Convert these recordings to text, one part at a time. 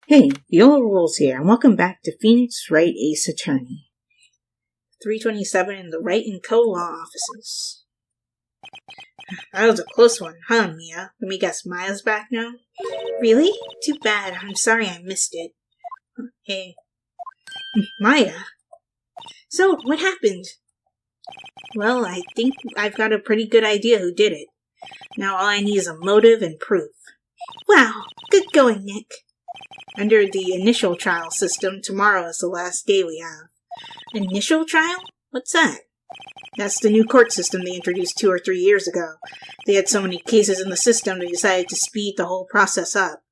Hey, Viola Rules here, and welcome back to Phoenix Wright Ace Attorney. 327 in the Wright & Co. law offices. That was a close one, huh, Mia? Let me guess, Maya's back now? Really? Too bad. I'm sorry I missed it. Hey. Maya? So, what happened? Well, I think I've got a pretty good idea who did it. Now all I need is a motive and proof. Wow, good going, Nick. Under the initial trial system, tomorrow is the last day we have. Initial trial? What's that? That's the new court system they introduced 2 or 3 years ago. They had so many cases in the system they decided to speed the whole process up.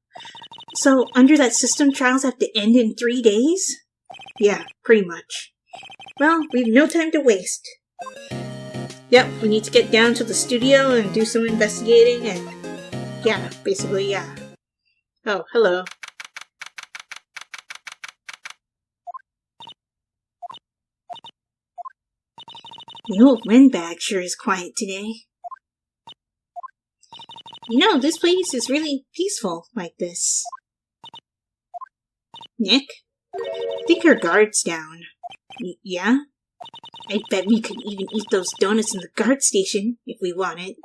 So, under that system, trials have to end in 3 days? Yeah, pretty much. Well, we've no time to waste. Yep, we need to get down to the studio and do some investigating and... yeah, basically, yeah. Oh, hello. The old windbag sure is quiet today. You know, this place is really peaceful like this. Nick? I think our guard's down. Yeah? I bet we could even eat those donuts in the guard station if we wanted.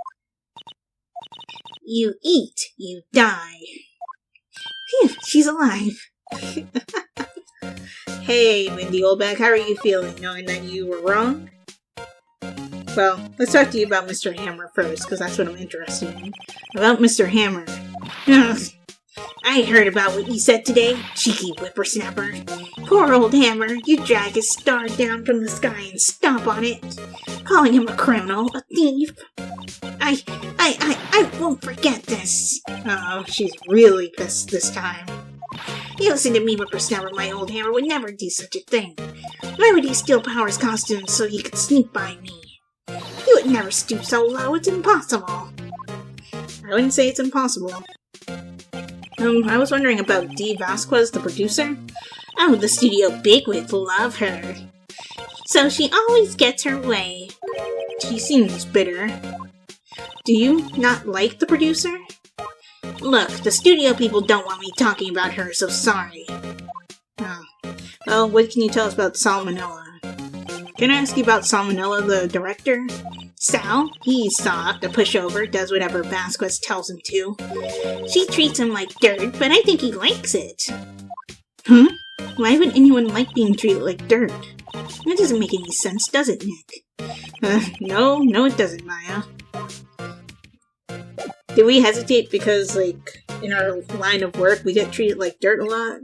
You eat, you die. Phew, she's alive. Hey, Mindy Oldbag, how are you feeling, knowing that you were wrong? Well, let's talk to you about Mr. Hammer first, because that's what I'm interested in. About Mr. Hammer. Ugh, I heard about what you said today, cheeky whippersnapper. Poor old Hammer, you drag his star down from the sky and stomp on it. Calling him a criminal, a thief. I won't forget this. Uh-oh, she's really pissed this time. You listen to me, whippersnapper, my old Hammer would never do such a thing. Why would he steal Power's costumes so he could sneak by me? He would never stoop so low, it's impossible. I wouldn't say it's impossible. I was wondering about Dee Vasquez, the producer. Oh, the studio bigwigs love her. So she always gets her way. She seems bitter. Do you not like the producer? Look, the studio people don't want me talking about her, so sorry. Oh. Well, what can you tell us about Salmonella? Can I ask you about Salmonella, the director? Sal, he's soft, a pushover, does whatever Vasquez tells him to. She treats him like dirt, but I think he likes it. Huh? Why would anyone like being treated like dirt? That doesn't make any sense, does it, Nick? No, it doesn't, Maya. Did we hesitate because, like, in our line of work, we get treated like dirt a lot?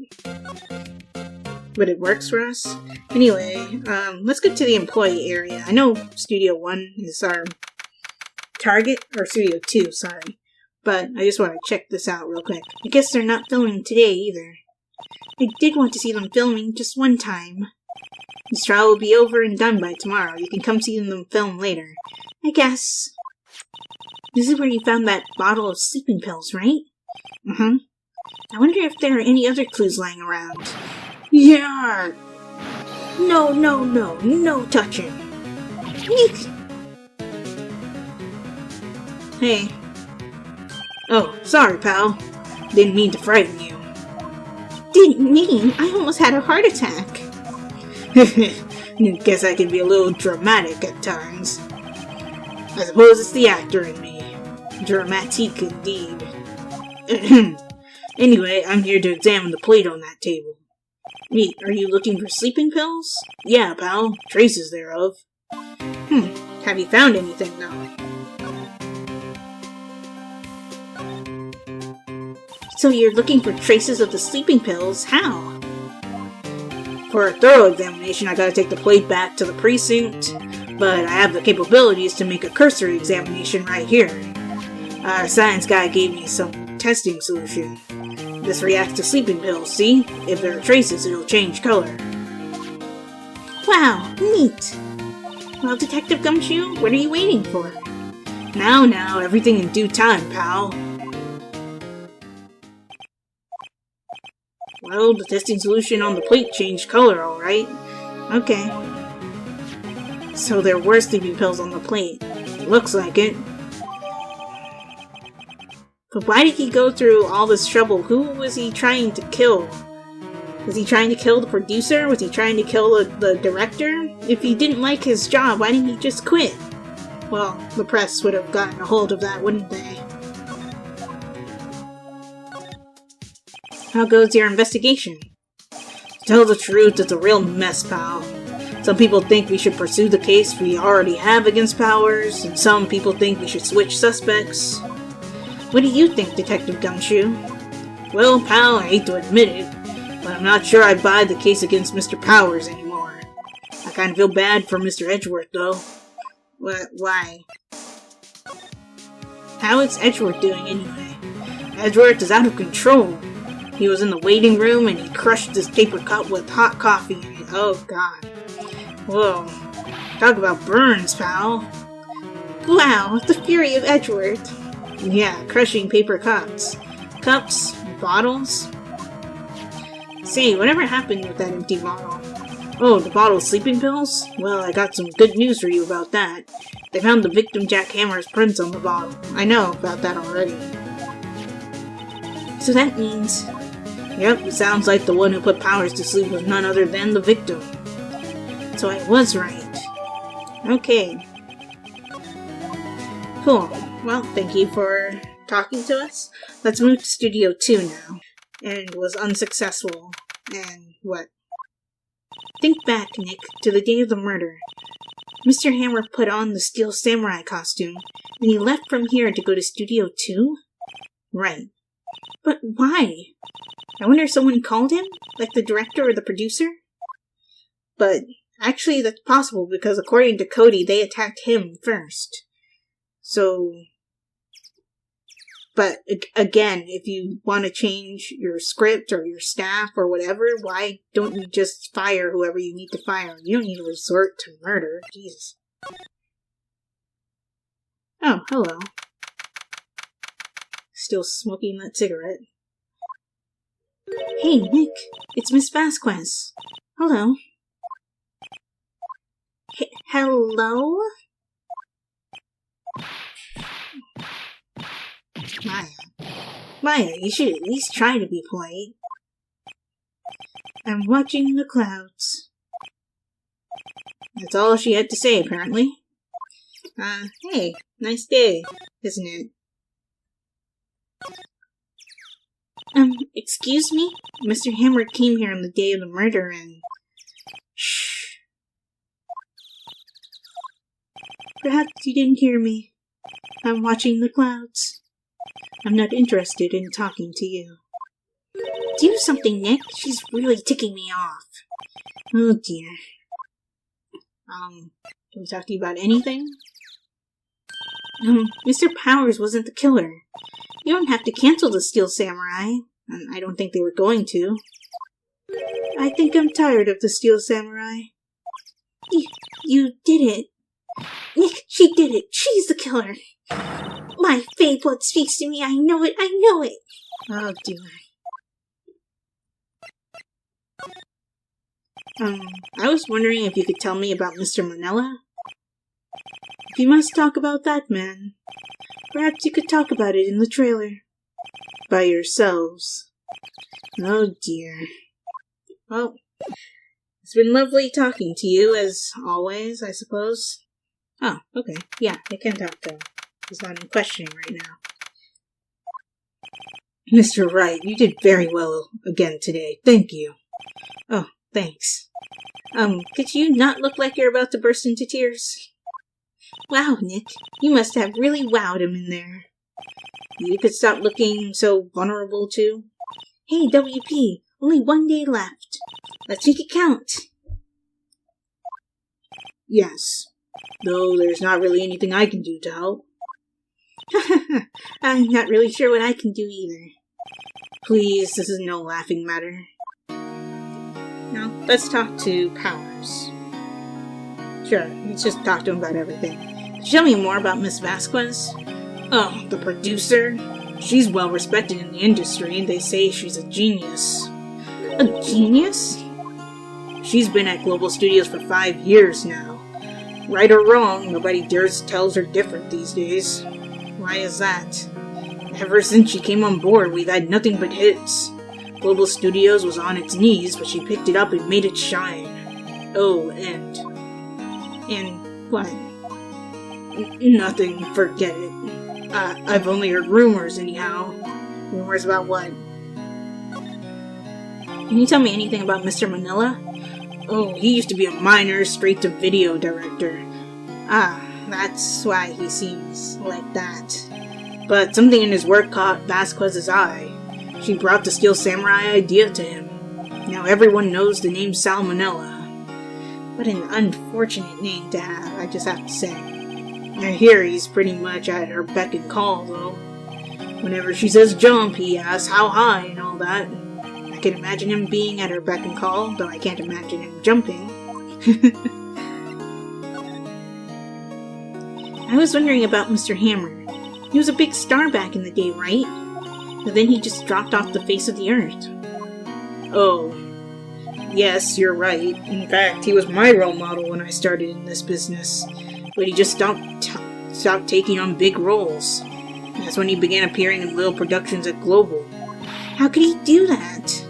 But it works for us. Anyway, let's get to the employee area. I know Studio 1 is our target, or Studio 2, sorry. But I just want to check this out real quick. I guess they're not filming today either. I did want to see them filming just one time. This trial will be over and done by tomorrow. You can come see them film later. I guess. This is where you found that bottle of sleeping pills, right? Uh-huh. I wonder if there are any other clues lying around. Yeah! No touching. Eek! Hey. Oh, sorry, pal. Didn't mean to frighten you. Didn't mean? I almost had a heart attack. Guess I can be a little dramatic at times. I suppose it's the actor in me. Dramatique indeed. Anyway, I'm here to examine the plate on that table. Wait, are you looking for sleeping pills? Yeah, pal. Traces thereof. Have you found anything, though? So you're looking for traces of the sleeping pills? How? For a thorough examination, I gotta take the plate back to the precinct, but I have the capabilities to make a cursory examination right here. Our science guy gave me some testing solution. This reacts to sleeping pills, see? If there are traces, it'll change color. Wow, neat! Well, Detective Gumshoe, what are you waiting for? Now, everything in due time, pal. Well, the testing solution on the plate changed color, alright. Okay. So there were sleeping pills on the plate. Looks like it. But why did he go through all this trouble? Who was he trying to kill? Was he trying to kill the producer? Was he trying to kill the director? If he didn't like his job, why didn't he just quit? Well, the press would have gotten a hold of that, wouldn't they? How goes your investigation? To tell the truth, it's a real mess, pal. Some people think we should pursue the case we already have against Powers, and some people think we should switch suspects. What do you think, Detective Gumshoe? Well, pal, I hate to admit it, but I'm not sure I buy the case against Mr. Powers anymore. I kind of feel bad for Mr. Edgeworth, though. Why? How is Edgeworth doing anyway? Edgeworth is out of control. He was in the waiting room and he crushed his paper cup with hot coffee in it. Oh god. Whoa. Talk about burns, pal. Wow, the fury of Edgeworth. Yeah, crushing paper cups. Cups, bottles. Say, whatever happened with that empty bottle? Oh, the bottle of sleeping pills? Well, I got some good news for you about that. They found the victim Jack Hammer's prints on the bottle. I know about that already. So that means... Yep, it sounds like the one who put Powers to sleep was none other than the victim. So I was right. Okay. Cool. Well, thank you for talking to us. Let's move to Studio 2 now. And was unsuccessful. And what? Think back, Nick, to the day of the murder. Mr. Hammer put on the Steel Samurai costume, and he left from here to go to Studio 2? Right. But why? I wonder if someone called him? Like the director or the producer? But actually that's possible because according to Cody, they attacked him first. So... But again, if you want to change your script or your staff or whatever, why don't you just fire whoever you need to fire? You don't need to resort to murder. Jesus. Oh, hello. Still smoking that cigarette. Hey, Nick. It's Miss Vasquez. Hello. Hello? Maya, you should at least try to be polite. I'm watching the clouds. That's all she had to say, apparently. Hey, nice day, isn't it? Excuse me? Mr. Hammer came here on the day of the murder and... Shh. Perhaps you didn't hear me. I'm watching the clouds. I'm not interested in talking to you. Do something, Nick. She's really ticking me off. Oh dear. Can we talk to you about anything? Mr. Powers wasn't the killer. You don't have to cancel the Steel Samurai. I don't think they were going to. I think I'm tired of the Steel Samurai. You did it. Nick, she did it. She's the killer. My fey blood speaks to me. I know it. I know it. Oh, dear. I was wondering if you could tell me about Mr. Manella? If you must talk about that man, perhaps you could talk about it in the trailer. By yourselves. Oh, dear. Well, it's been lovely talking to you, as always, I suppose. Oh, okay. Yeah, I can talk to him. He's not in questioning right now. Mr. Wright, you did very well again today. Thank you. Oh, thanks. Could you not look like you're about to burst into tears? Wow, Nick. You must have really wowed him in there. You could stop looking so vulnerable, too. Hey, WP. Only 1 day left. Let's make it count. Yes. Though there's not really anything I can do to help. I'm not really sure what I can do either. Please, this is no laughing matter. Now, let's talk to Powers. Sure, let's just talk to him about everything. Could you tell me more about Miss Vasquez? Oh, the producer? She's well respected in the industry, and they say she's a genius. A genius? She's been at Global Studios for 5 years now. Right or wrong, nobody dares tell her different these days. Why is that? Ever since she came on board, we've had nothing but hits. Global Studios was on its knees, but she picked it up and made it shine. Oh, and what? Nothing, forget it. I've only heard rumors anyhow. Rumors about what? Can you tell me anything about Mr. Manila? Oh, he used to be a minor straight-to-video director. That's why he seems like that. But something in his work caught Vasquez's eye. She brought the Steel Samurai idea to him. Now everyone knows the name Salmonella. What an unfortunate name to have, I just have to say. I hear he's pretty much at her beck and call, though. Whenever she says jump, he asks how high and all that. I can imagine him being at her beck and call, though I can't imagine him jumping. I was wondering about Mr. Hammer. He was a big star back in the day, right? But then he just dropped off the face of the earth. Oh, yes, you're right. In fact, he was my role model when I started in this business. But he just stopped taking on big roles. That's when he began appearing in little productions at Global. How could he do that?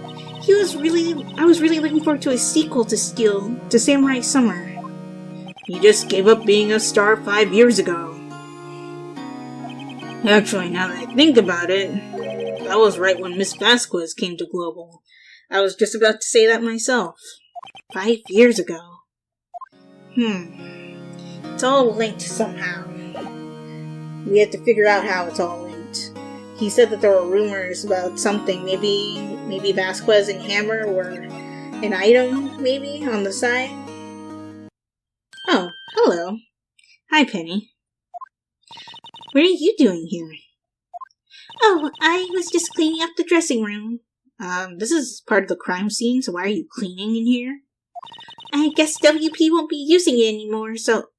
I was really looking forward to a sequel to Samurai Summer. He just gave up being a star 5 years ago. Actually, now that I think about it, that was right when Miss Vasquez came to Global. I was just about to say that myself. 5 years ago. It's all linked somehow. We have to figure out how it's all linked. He said that there were rumors about something. Maybe Vasquez and Hammer were an item, maybe, on the side. Oh, hello. Hi, Penny. What are you doing here? Oh, I was just cleaning up the dressing room. This is part of the crime scene, so why are you cleaning in here? I guess WP won't be using it anymore, so...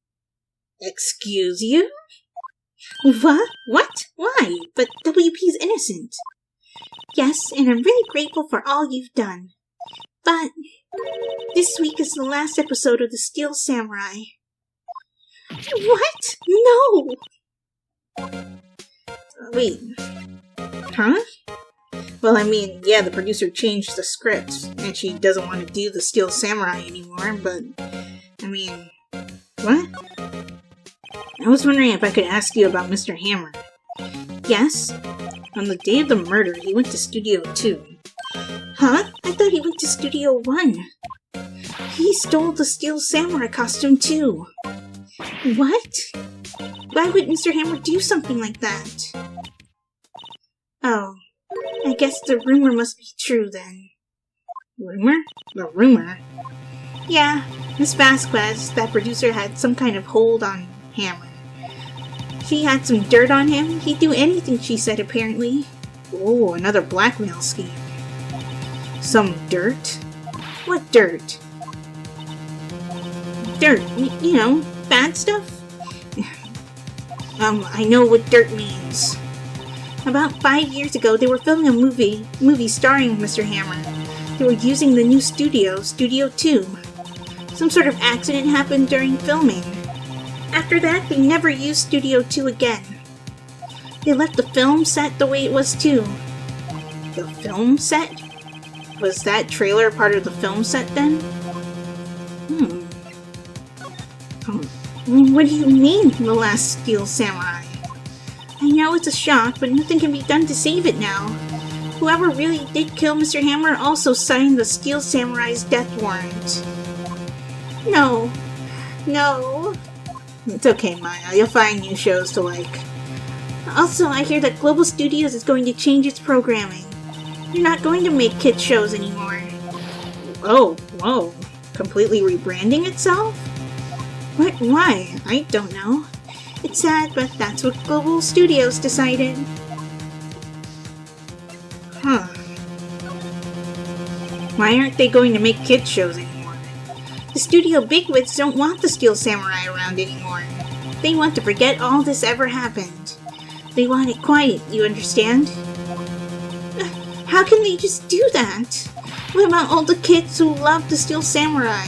Excuse you? What? What? Why? But WP's innocent. Yes, and I'm really grateful for all you've done. But this week is the last episode of the Steel Samurai. What? No! Wait. Huh? Well, I mean, yeah, the producer changed the script, and she doesn't want to do the Steel Samurai anymore, but... I mean... What? I was wondering if I could ask you about Mr. Hammer. Yes? On the day of the murder, he went to Studio 2. Huh? I thought he went to Studio 1. He stole the Steel Samurai costume too. What? Why would Mr. Hammer do something like that? Oh, I guess the rumor must be true then. Rumor? The rumor? Yeah, Miss Vasquez, that producer, had some kind of hold on Hammer. She had some dirt on him. He'd do anything she said, apparently. Oh, another blackmail scheme. Some dirt? What dirt? Dirt, you know, bad stuff? I know what dirt means. About 5 years ago, they were filming a movie starring Mr. Hammer. They were using the new studio, Studio 2. Some sort of accident happened during filming. After that, they never used Studio 2 again. They left the film set the way it was too. The film set? Was that trailer part of the film set then? What do you mean, the last Steel Samurai? I know it's a shock, but nothing can be done to save it now. Whoever really did kill Mr. Hammer also signed the Steel Samurai's death warrant. No. It's okay, Maya. You'll find new shows to like. Also, I hear that Global Studios is going to change its programming. They're not going to make kids shows anymore. Oh, whoa. Completely rebranding itself? What? Why? I don't know. It's sad, but that's what Global Studios decided. Huh. Why aren't they going to make kids shows anymore? The studio bigwigs don't want the Steel Samurai around anymore. They want to forget all this ever happened. They want it quiet, you understand? How can they just do that? What about all the kids who love the Steel Samurai?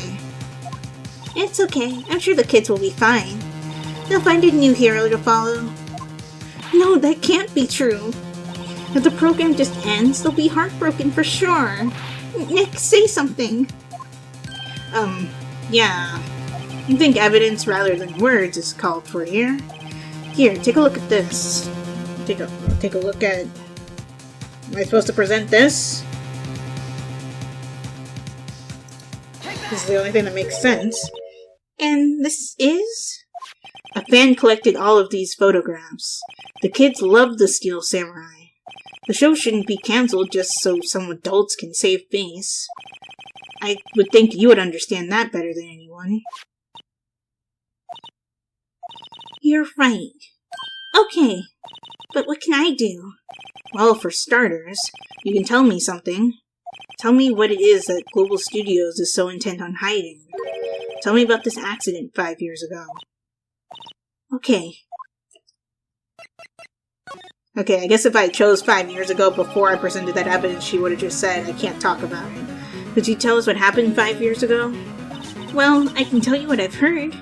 It's okay. I'm sure the kids will be fine. They'll find a new hero to follow. No, that can't be true. If the program just ends, they'll be heartbroken for sure. Nick, say something. Yeah. I think evidence rather than words is called for here. Here, take a look at this. Take a look at... Am I supposed to present this? This is the only thing that makes sense. And this is? A fan collected all of these photographs. The kids love the Steel Samurai. The show shouldn't be cancelled just so some adults can save face. I would think you would understand that better than anyone. You're right. Okay, but what can I do? Well, for starters, you can tell me something. Tell me what it is that Global Studios is so intent on hiding. Tell me about this accident 5 years ago. Okay, I guess if I chose 5 years ago before I presented that evidence, she would have just said, I can't talk about it. Could you tell us what happened 5 years ago? Well, I can tell you what I've heard.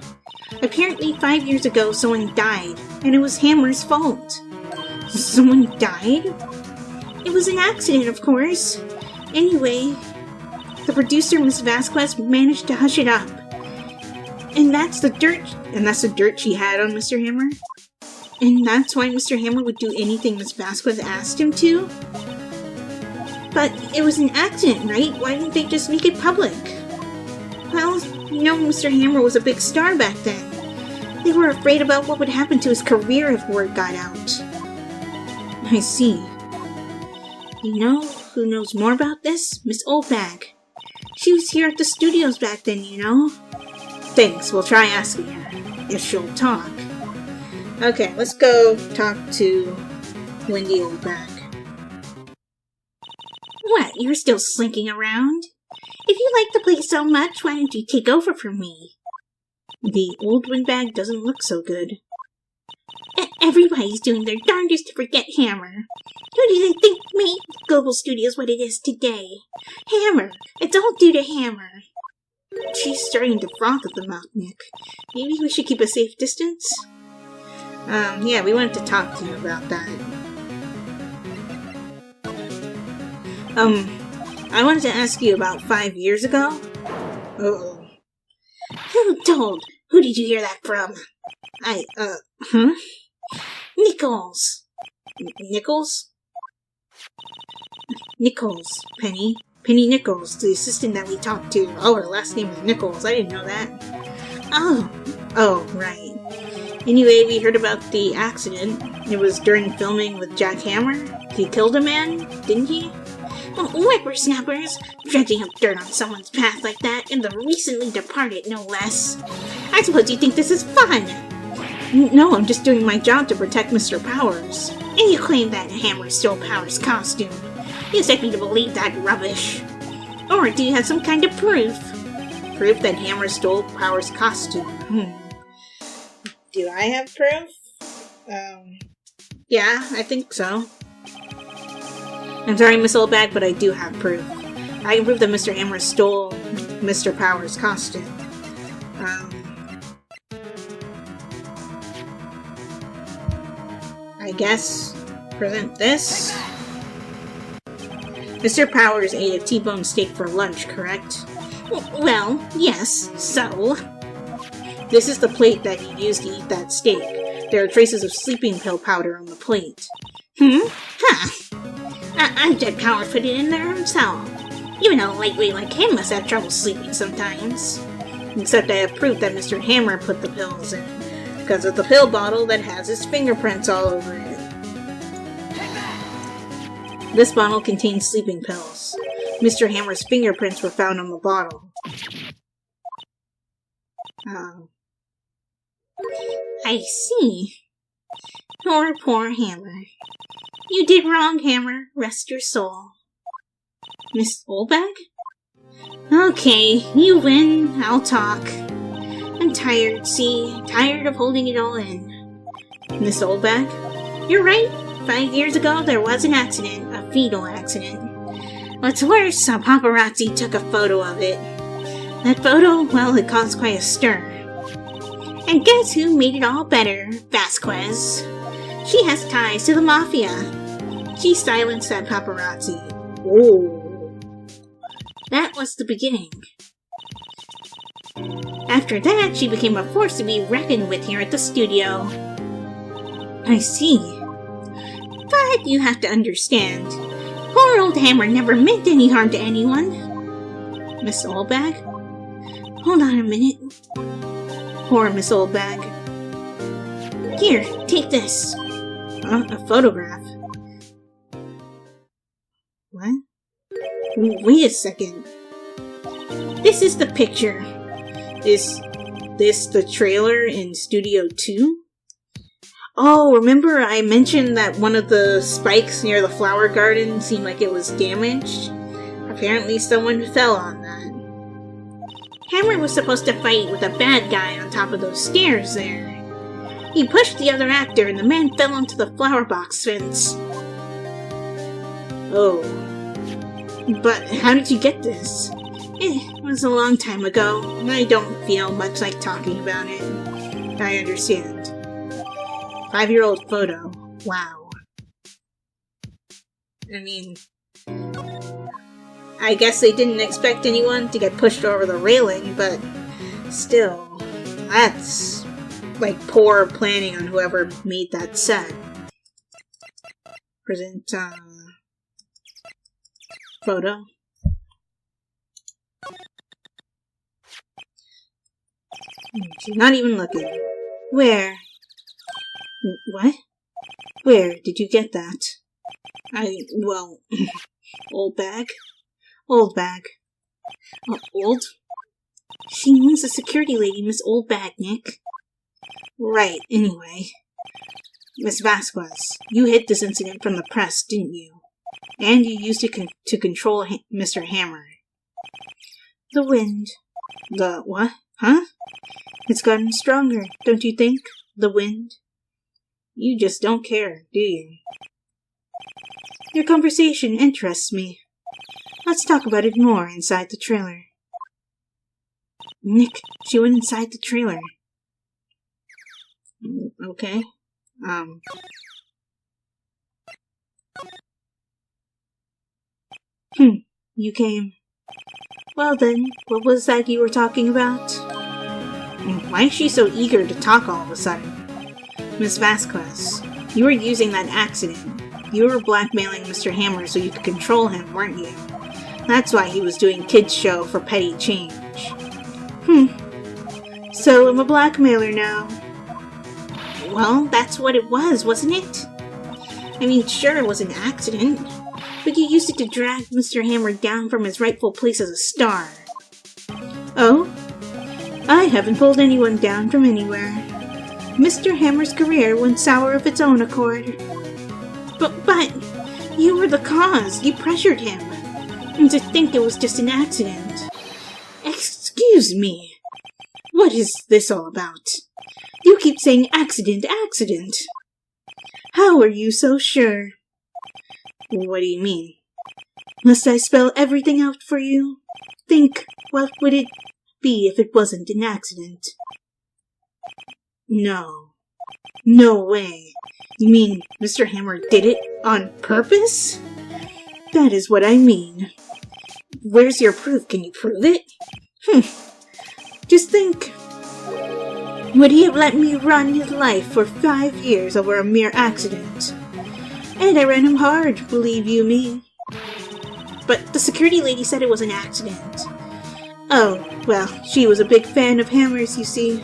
Apparently 5 years ago, someone died, and it was Hammer's fault. Someone died? It was an accident, of course. Anyway, the producer, Miss Vasquez, managed to hush it up. And that's the dirt she had on Mr. Hammer? And that's why Mr. Hammer would do anything Miss Vasquez asked him to? But it was an accident, right? Why didn't they just make it public? Well, you know, Mr. Hammer was a big star back then. They were afraid about what would happen to his career if word got out. I see. You know who knows more about this? Miss Oldbag. She was here at the studios back then, you know? Thanks, we'll try asking her, if she'll talk. Okay, let's go talk to Wendy Oldbag. What, you're still slinking around? If you like the place so much, why don't you take over from me? The old windbag doesn't look so good. Everybody's doing their darndest to forget Hammer. Who do they think made Global Studios what it is today? Hammer! It's all due to Hammer! She's starting to froth at the mouth, Nick. Maybe we should keep a safe distance? Yeah, we wanted to talk to you about that. I wanted to ask you about 5 years ago. Uh-oh. Who told? Who did you hear that from? Nichols. Nichols? Nichols, Penny. Penny Nichols, the assistant that we talked to. Oh, her last name is Nichols. I didn't know that. Oh, right. Anyway, we heard about the accident. It was during filming with Jack Hammer. He killed a man, didn't he? Oh, whippersnappers! Dredging up dirt on someone's path like that, and the recently departed, no less. I suppose you think this is fun! No, I'm just doing my job to protect Mr. Powers. And you claim that Hammer stole Powers' costume. You expect me to believe that rubbish? Or do you have some kind of proof? Proof that Hammer stole Powers' costume? Do I have proof? Yeah, I think so. I'm sorry, Miss Oldbag, but I do have proof. I can prove that Mr. Hammer stole Mr. Powers' costume. I guess present this. Mr. Powers ate a T-bone steak for lunch, correct? Well, yes, so? This is the plate that he used to eat that steak. There are traces of sleeping pill powder on the plate. Huh. I bet Powers put it in there himself. Even a lightweight like him must have trouble sleeping sometimes. Except I have proof that Mr. Hammer put the pills in, because of the pill bottle that has his fingerprints all over it. This bottle contains sleeping pills. Mr. Hammer's fingerprints were found on the bottle. Oh. I see. Poor Hammer. You did wrong, Hammer. Rest your soul. Miss Oldbag? Okay, you win. I'll talk. I'm tired, see? Tired of holding it all in. Miss Oldbag? You're right. 5 years ago, there was an accident. A fatal accident. What's worse, a paparazzi took a photo of it. That photo, well, it caused quite a stir. And guess who made it all better? Vasquez. She has ties to the Mafia. She silenced that paparazzi. Oh. That was the beginning. After that, she became a force to be reckoned with here at the studio. I see. But you have to understand, poor old Hammer never meant any harm to anyone. Miss Oldbag? Hold on a minute. Poor Miss Oldbag. Here, take this. A photograph. What? Wait a second. This is the picture. Is this the trailer in Studio 2? Oh, remember I mentioned that one of the spikes near the flower garden seemed like it was damaged? Apparently someone fell on that. Hammer was supposed to fight with a bad guy on top of those stairs there. He pushed the other actor and the man fell onto the flower box fence. Oh. But how did you get this? It was a long time ago. I don't feel much like talking about it. I understand. 5-year-old photo. Wow. I mean, I guess they didn't expect anyone to get pushed over the railing, but still, that's like poor planning on whoever made that set. Present, photo. She's not even looking. Where? What? Where did you get that? Well, old bag? Old bag. Old? She means the security lady, Miss Oldbag, Nick. Right, anyway. Miss Vasquez, you hid this incident from the press, didn't you? And you used it to control Mr. Hammer. The wind. The what? Huh? It's gotten stronger, don't you think? The wind? You just don't care, do you? Your conversation interests me. Let's talk about it more inside the trailer. Nick, she went inside the trailer. Okay. You came. Well then, what was that you were talking about? Why is she so eager to talk all of a sudden? Miss Vasquez, you were using that accident. You were blackmailing Mr. Hammer so you could control him, weren't you? That's why he was doing kids' show for petty change. So I'm a blackmailer now. Well, that's what it was, wasn't it? I mean, sure, it was an accident, but you used it to drag Mr. Hammer down from his rightful place as a star. Oh? I haven't pulled anyone down from anywhere. Mr. Hammer's career went sour of its own accord. But, you were the cause. You pressured him. And to think it was just an accident. Excuse me. What is this all about? You keep saying accident, accident. How are you so sure? What do you mean? Must I spell everything out for you? Think, what would it be if it wasn't an accident? No. No way. You mean Mr. Hammer did it on purpose? That is what I mean. Where's your proof? Can you prove it? Just think. Would he have let me run his life for 5 years over a mere accident? And I ran him hard, believe you me. But the security lady said it was an accident. Oh, well, she was a big fan of Hammer's, you see.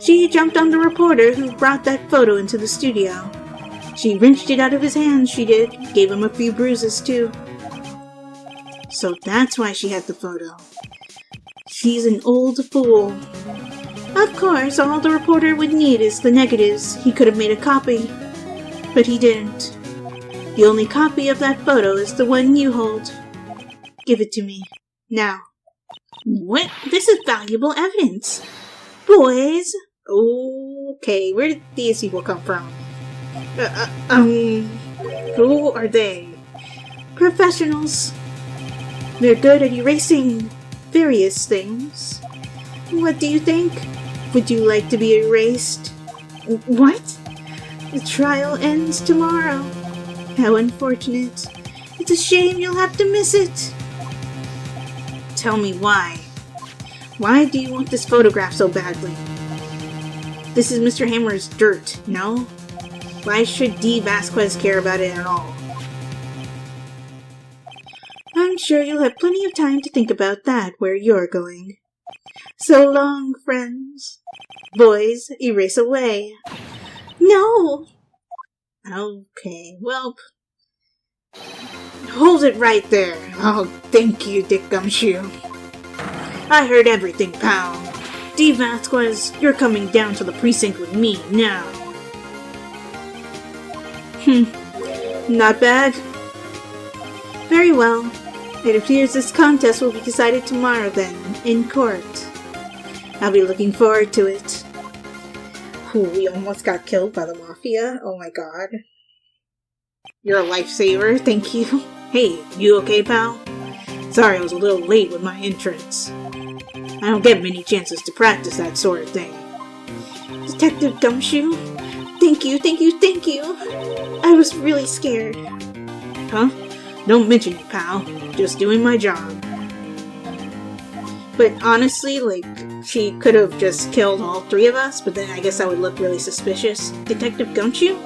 She jumped on the reporter who brought that photo into the studio. She wrenched it out of his hands, she did. Gave him a few bruises, too. So that's why she had the photo. She's an old fool. Of course, all the reporter would need is the negatives. He could have made a copy. But he didn't. The only copy of that photo is the one you hold. Give it to me. Now. What? This is valuable evidence. Boys! Okay, where did these people come from? Who are they? Professionals. They're good at erasing various things. What do you think? Would you like to be erased? What? The trial ends tomorrow. How unfortunate. It's a shame you'll have to miss it. Tell me why. Why do you want this photograph so badly? This is Mr. Hammer's dirt, no? Why should D. Vasquez care about it at all? I'm sure you'll have plenty of time to think about that where you're going. So long, friends. Boys, erase away. No! Okay, well... Hold it right there. Oh, thank you, Dick Gumshoe. I heard everything, pal. D. Vasquez, you're coming down to the precinct with me now. Not bad. Very well. It appears this contest will be decided tomorrow then, in court. I'll be looking forward to it. Ooh, we almost got killed by the Mafia. Oh my god. You're a lifesaver, thank you. Hey, you okay, pal? Sorry I was a little late with my entrance. I don't get many chances to practice that sort of thing. Detective Gumshoe? Thank you, thank you, thank you! I was really scared. Huh? Don't mention it, pal. Just doing my job. But honestly, like, she could have just killed all three of us, but then I guess that would look really suspicious. Detective Gumshoe?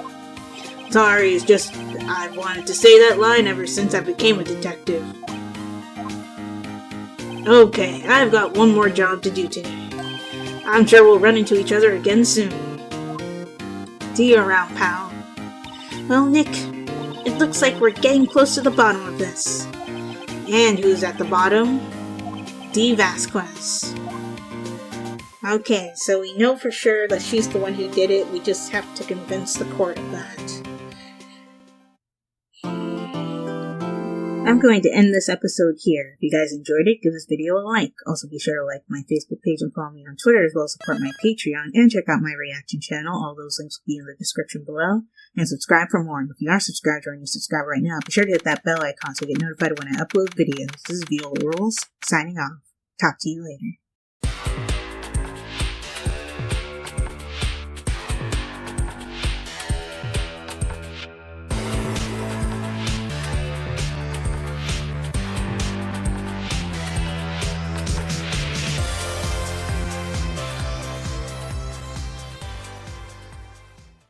Sorry, it's just I've wanted to say that line ever since I became a detective. Okay, I've got one more job to do today. I'm sure we'll run into each other again soon. See you around, pal. Well, Nick, it looks like we're getting close to the bottom of this. And who's at the bottom? D. Vasquez. Okay, so we know for sure that she's the one who did it. We just have to convince the court of that. I'm going to end this episode here. If you guys enjoyed it, give this video a like. Also be sure to like my Facebook page and follow me on Twitter, as well as support my Patreon, and check out my reaction channel. All those links will be in the description below. And subscribe for more. And if you are subscribed or you subscribe right now, be sure to hit that bell icon so you get notified when I upload videos. This is Viola Rules, signing off. Talk to you later.